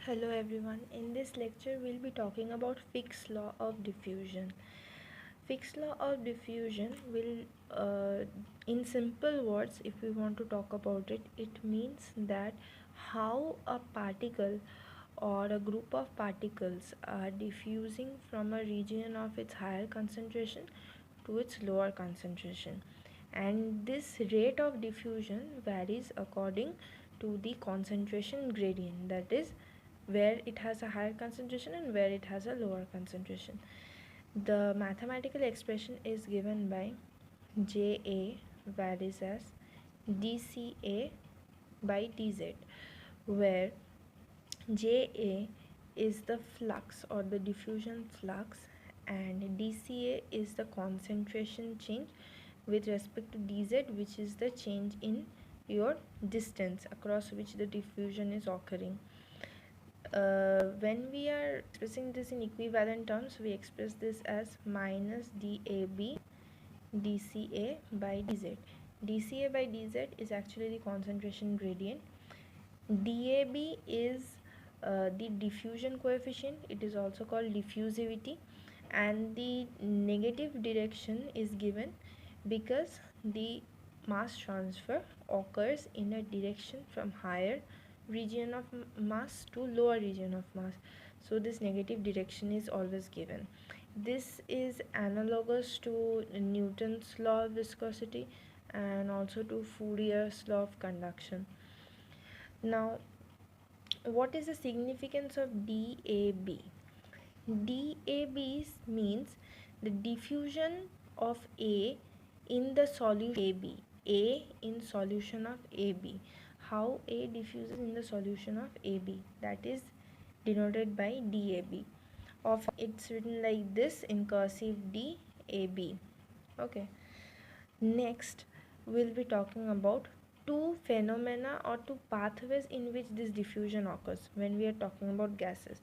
Hello everyone. In this lecture we'll be talking about Fick's law of diffusion. Fick's law of diffusion will in simple words, if we want to talk about it, it means that how a particle or a group of particles are diffusing from a region of its higher concentration to its lower concentration, and this rate of diffusion varies according to the concentration gradient, that is where it has a higher concentration and where it has a lower concentration. The mathematical expression is given by Ja varies as dCA by dZ, where Ja is the flux or the diffusion flux and dCA is the concentration change with respect to dZ, which is the change in your distance across which the diffusion is occurring. When we are expressing this in equivalent terms, we express this as minus dAB dCA by dZ. dCA by dZ is actually the concentration gradient. dAB is the diffusion coefficient. It is also called diffusivity, and the negative direction is given because the mass transfer occurs in a direction from higher region of mass to lower region of mass, so this negative direction is always given. This is analogous to Newton's law of viscosity and also to Fourier's law of conduction. Now, what is the significance of DAB? DAB means the diffusion of A in the solution AB. A in solution of AB. How A diffuses in the solution of AB, that is denoted by DAB. Of it's written like this in cursive DAB. Okay. Next, we'll be talking about two phenomena or two pathways in which this diffusion occurs when we are talking about gases.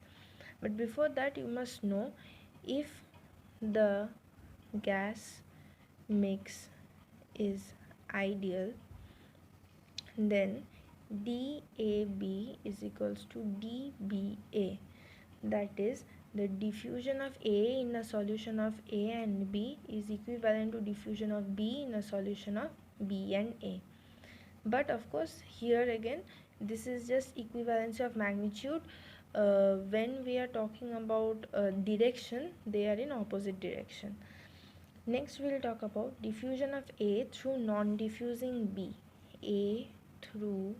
But before that, you must know, if the gas mix is ideal, then DAB is equals to DBA, that is the diffusion of A in a solution of A and B is equivalent to diffusion of B in a solution of B and A. But of course, here again, this is just equivalency of magnitude. When we are talking about direction, they are in opposite direction. Next, we will talk about diffusion of A through non-diffusing B. A through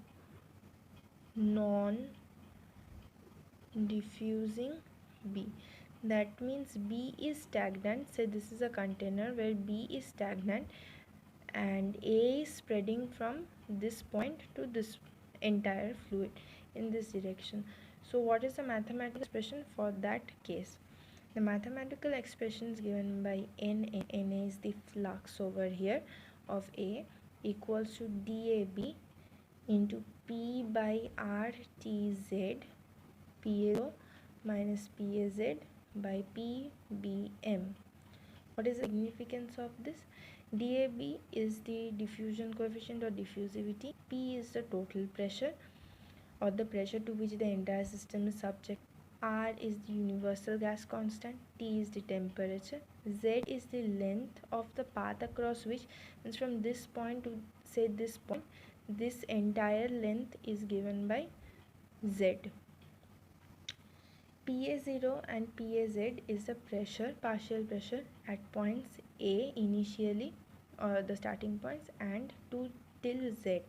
non-diffusing B. That means B is stagnant. Say this is a container where B is stagnant and A is spreading from this point to this entire fluid in this direction. So what is the mathematical expression for that case? The mathematical expression is given by Na. Na is the flux over here of A, equals to DAB into P by RTZ, PA minus PAZ by PBM. What is the significance of this? DAB is the diffusion coefficient or diffusivity. P is the total pressure or the pressure to which the entire system is subject. R is the universal gas constant. T is the temperature. Z is the length of the path across which, means from this point to say this point, this entire length is given by Z. PA0 and PAZ is the pressure, partial pressure at points A initially, or the starting points, and to till Z.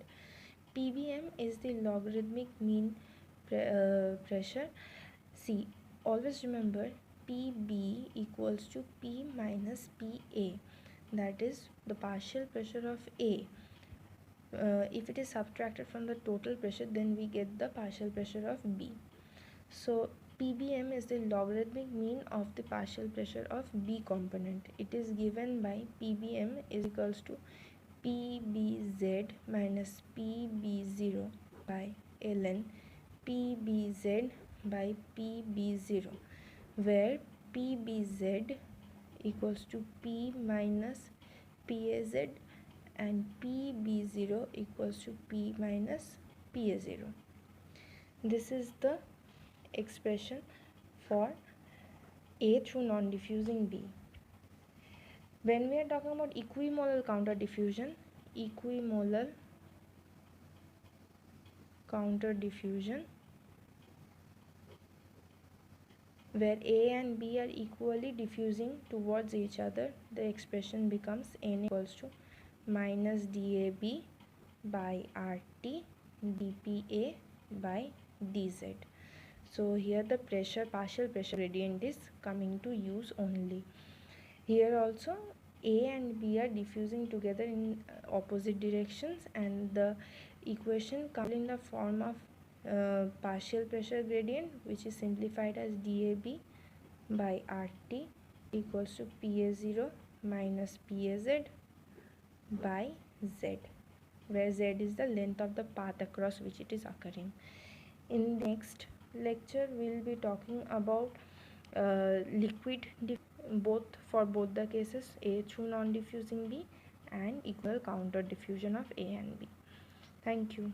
PBM is the logarithmic mean pressure. See, always remember PB equals to P minus PA, that is the partial pressure of A. If it is subtracted from the total pressure, then we get the partial pressure of B. So PBM is the logarithmic mean of the partial pressure of B component. It is given by PBM is equals to PBZ minus PB0 by ln PBZ by PB0, where PBZ equals to P minus PAZ and PB0 equals to P minus PA0. This is the expression for A through non-diffusing B. When we are talking about equimolar counter diffusion, where A and B are equally diffusing towards each other, the expression becomes N equals to minus dAB by RT dPA by dZ. So here the partial pressure gradient is coming to use only. Here also A and B are diffusing together in opposite directions, and the equation comes in the form of partial pressure gradient, which is simplified as dAB by RT equals to PA0 minus PAZ by Z, where Z is the length of the path across which it is occurring. In the next lecture we will be talking about liquid for both the cases, A through non-diffusing B and equal counter diffusion of A and B. Thank you.